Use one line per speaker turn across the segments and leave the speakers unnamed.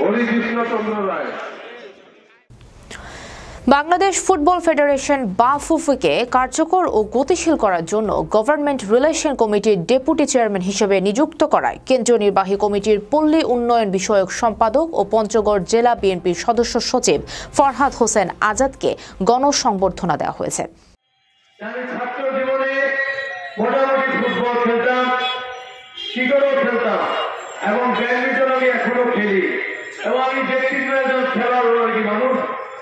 হরিকৃষ্ণচন্দ্র রায়।
Bangladesh football federation বাফুফকে কার্যকর ও গতিশীল করার জন্য গভর্নমেন্ট রিলেশন কমিটির ডেপুটি চেয়ারম্যান হিসেবে নিযুক্ত করায় কেন্দ্রীয় নির্বাহী কমিটির পল্লী উন্নয়ন বিষয়ক সম্পাদক ও পঞ্চগড় জেলা বিএনপির সদস্য সচিব ফরহাদ হোসেন আজাদকে গণসংবর্ধনা দেওয়া হয়েছে।
আমি ছাত্র জীবনে মোটামুটি ফুটবল খেলতাম, ক্রিকেটও খেলতাম এবং ব্যাডমিন্টন আমি এখনো খেলি এবং আমি ব্যক্তিগত একজন খেলার মানুষ।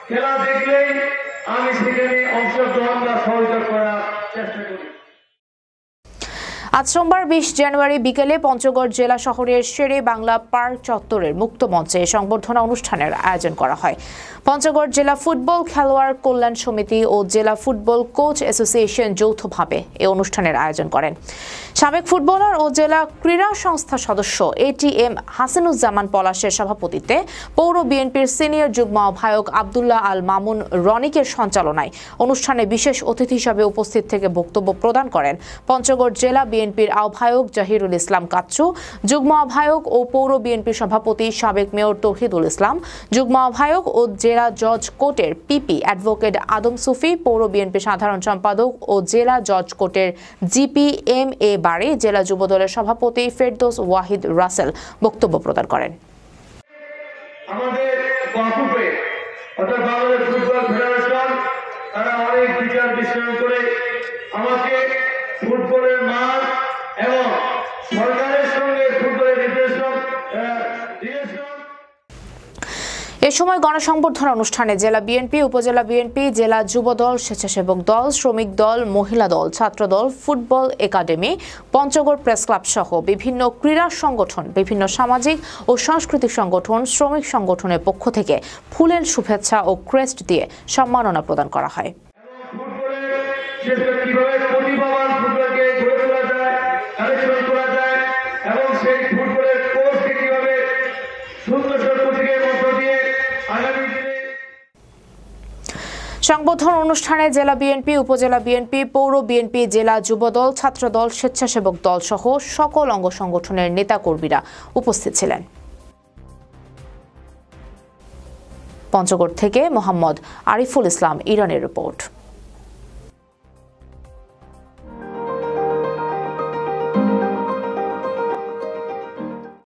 খেলা দেখলেই আমি সেখানে অংশগ্রহণ বা সহযোগিতা করার চেষ্টা করি।
আজ সোমবার 20 জানুয়ারি বিকেলে পঞ্চগড় জেলা শহরের শেরে বাংলা পার্ক চত্বরের মুক্ত মঞ্চে সংবর্ধনা অনুষ্ঠানের আয়োজন করা হয়। পঞ্চগড় জেলা ফুটবল খেলোয়াড় কল্যাণ সমিতি ও জেলা ফুটবল কোচ অ্যাসোসিয়েশন যৌথভাবে এই অনুষ্ঠানের আয়োজন করেন। সাবেক ফুটবলার ও জেলা ক্রীড়া সংস্থার সদস্য এটিএম হাসিনুজ্জামান পলাশের সভাপতিত্বে পৌর বিএনপির সিনিয়র যুগ্ম আহ্বায়ক আব্দুল্লাহ আল মামুন রনিকের সঞ্চালনায় অনুষ্ঠানে বিশেষ অতিথি হিসেবে উপস্থিত থেকে বক্তব্য প্রদান করেন পঞ্চগড় জেলা বিএনপির আহ্বায়ক জাহিরুল ইসলাম কাচ্চু, যুগ্ম আহ্বায়ক ও পৌর বিএনপির সভাপতি সাবেক মেয়র তৌহিদুল ইসলাম, যুগ্ম আহ্বায়ক ও জেলা জজ কোর্টের পিপি অ্যাডভোকেট আদম সুফি, পৌর বিএনপির সাধারণ সম্পাদক ও জেলা জজ কোর্টের জিপি এম এ বাড়ি, জেলা যুবদলের সভাপতি ফেরদৌস ওয়াহিদ রাসেল বক্তব্য প্রদান করেন।
আমাদের বাফুফে অর্থাৎ বাংলাদেশ ফুটবল ফেডারেশন তারা অনেক বিচার বিশ্লেষণ করে আমাকে ফুটবলের মাঠ এবং সরকারের সঙ্গে ফুটবলের রিলেশন
এ সময় গণসংবর্ধনা অনুষ্ঠানে জেলা বিএনপি, উপজেলা বিএনপি, জেলা যুবদল, স্বেচ্ছাসেবক দল, শ্রমিক দল, মহিলা দল, ছাত্র দল, football academy, Panchagarh press club সহ বিভিন্ন ক্রীড়া সংগঠন, বিভিন্ন সামাজিক ও সাংস্কৃতিক সংগঠন, শ্রমিক সংগঠনের পক্ষ থেকে ফুলেল শুভেচ্ছা ও ক্রেস্ট দিয়ে সম্মাননা প্রদান করা হয়। সংবর্ধনা অনুষ্ঠানে জেলা বিএনপি, উপজেলা বিএনপি, পৌর বিএনপি, জেলা যুবদল, ছাত্রদল, স্বেচ্ছাসেবক দল সহ সকল অঙ্গ সংগঠনের নেতাকর্মীরা উপস্থিত ছিলেন। পঞ্চগড় থেকে মোহাম্মদ আরিফুল ইসলাম, ইরানের রিপোর্ট।